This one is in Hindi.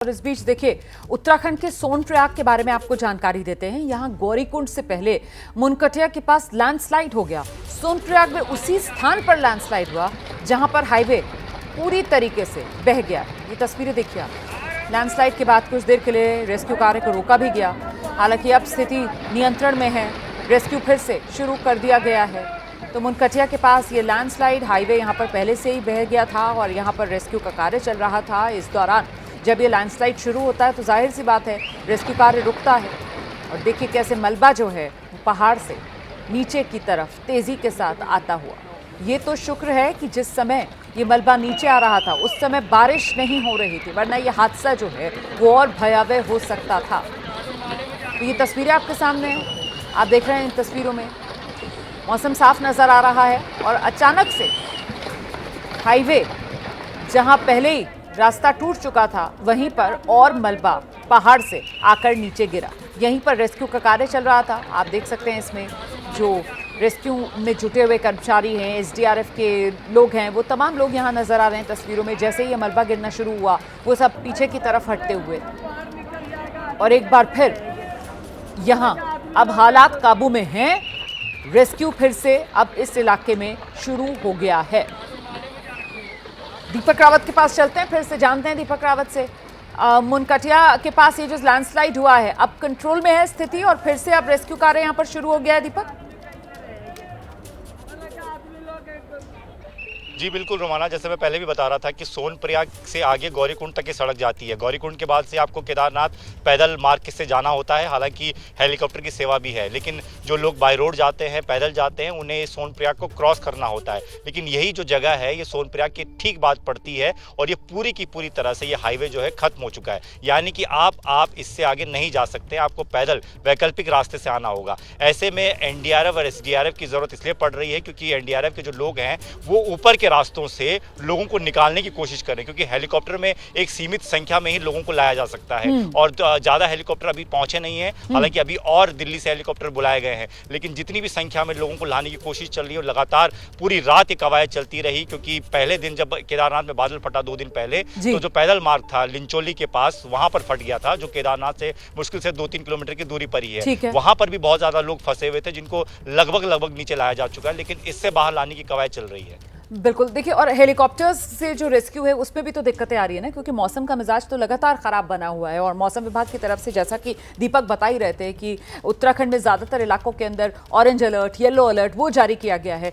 और इस बीच देखिए, उत्तराखंड के सोनप्रयाग के बारे में आपको जानकारी देते हैं। यहाँ गौरीकुंड से पहले मुनकटिया के पास लैंडस्लाइड हो गया। सोनप्रयाग में उसी स्थान पर लैंडस्लाइड हुआ जहां पर हाईवे पूरी तरीके से बह गया। ये तस्वीरें देखिए आप। लैंडस्लाइड के बाद कुछ देर के लिए रेस्क्यू कार्य को रोका भी गया। हालांकि अब स्थिति नियंत्रण में है, रेस्क्यू फिर से शुरू कर दिया गया है। तो मुनकटिया के पास ये लैंडस्लाइड, हाईवे यहाँ पर पहले से ही बह गया था और यहाँ पर रेस्क्यू का कार्य चल रहा था। इस दौरान जब ये लैंडस्लाइड शुरू होता है तो जाहिर सी बात है रेस्क्यू कार्य रुकता है। और देखिए कैसे मलबा जो है वो पहाड़ से नीचे की तरफ तेजी के साथ आता हुआ। ये तो शुक्र है कि जिस समय ये मलबा नीचे आ रहा था उस समय बारिश नहीं हो रही थी, वरना ये हादसा जो है वो और भयावह हो सकता था। तो ये तस्वीरें आपके सामने हैं, आप देख रहे हैं। इन तस्वीरों में मौसम साफ नजर आ रहा है और अचानक से हाईवे जहां पहले ही रास्ता टूट चुका था वहीं पर और मलबा पहाड़ से आकर नीचे गिरा। यहीं पर रेस्क्यू का कार्य चल रहा था। आप देख सकते हैं इसमें जो रेस्क्यू में जुटे हुए कर्मचारी हैं, एसडीआरएफ के लोग हैं, वो तमाम लोग यहाँ नजर आ रहे हैं तस्वीरों में। जैसे ही ये मलबा गिरना शुरू हुआ वो सब पीछे की तरफ हटते हुए और एक बार फिर यहाँ अब हालात काबू में हैं। रेस्क्यू फिर से अब इस इलाके में शुरू हो गया है। दीपक रावत के पास चलते हैं, फिर से जानते हैं दीपक रावत से। मुनकटिया के पास ये जो लैंडस्लाइड हुआ है अब कंट्रोल में है स्थिति और फिर से अब रेस्क्यू कार्य यहां पर शुरू हो गया है। दीपक जी बिल्कुल रोमाना, जैसे मैं पहले भी बता रहा था कि सोनप्रयाग से आगे गौरीकुंड तक की सड़क जाती है। गौरीकुंड के बाद से आपको केदारनाथ पैदल मार्ग से जाना होता है। हालांकि हेलीकॉप्टर की सेवा भी है, लेकिन जो लोग बाय रोड जाते हैं, पैदल जाते हैं, उन्हें सोनप्रयाग को क्रॉस करना होता है। लेकिन यही जो जगह है ये सोनप्रयाग की ठीक बाद पड़ती है और ये पूरी की पूरी तरह से ये हाईवे जो है खत्म हो चुका है। यानी कि आप इससे आगे नहीं जा सकते, आपको पैदल वैकल्पिक रास्ते से आना होगा। ऐसे में एनडीआरएफ और एसडीआरएफ की जरूरत इसलिए पड़ रही है क्योंकि एनडीआरएफ के जो लोग हैं वो ऊपर के रास्तों से लोगों को निकालने की कोशिश कर रहे हैं, क्योंकि हेलीकॉप्टर में एक सीमित संख्या में ही लोगों को लाया जा सकता है और ज्यादा हेलीकॉप्टर अभी पहुंचे नहीं है। हालांकि अभी और दिल्ली से हेलीकॉप्टर बुलाए गए हैं, लेकिन जितनी भी संख्या में लोगों को लाने की कोशिश चल रही है और लगातार पूरी रात ये कवायद चलती रही। क्योंकि पहले दिन जब केदारनाथ में बादल फटा 2 दिन पहले, तो जो पैदल मार्ग था लिंचोली के पास वहां पर फट गया था, जो केदारनाथ से मुश्किल से 2-3 किलोमीटर की दूरी पर ही है। वहां पर भी बहुत ज्यादा लोग फंसे हुए थे जिनको लगभग नीचे लाया जा चुका है, लेकिन इससे बाहर लाने की कवायद चल रही है। बिल्कुल, देखिए और हेलीकॉप्टर्स से जो रेस्क्यू है उसमें भी तो दिक्कतें आ रही है ना, क्योंकि मौसम का मिजाज तो लगातार खराब बना हुआ है और मौसम विभाग की तरफ से जैसा कि दीपक बता ही रहे थे कि उत्तराखंड में ज़्यादातर इलाकों के अंदर ऑरेंज अलर्ट, येलो अलर्ट वो जारी किया गया है।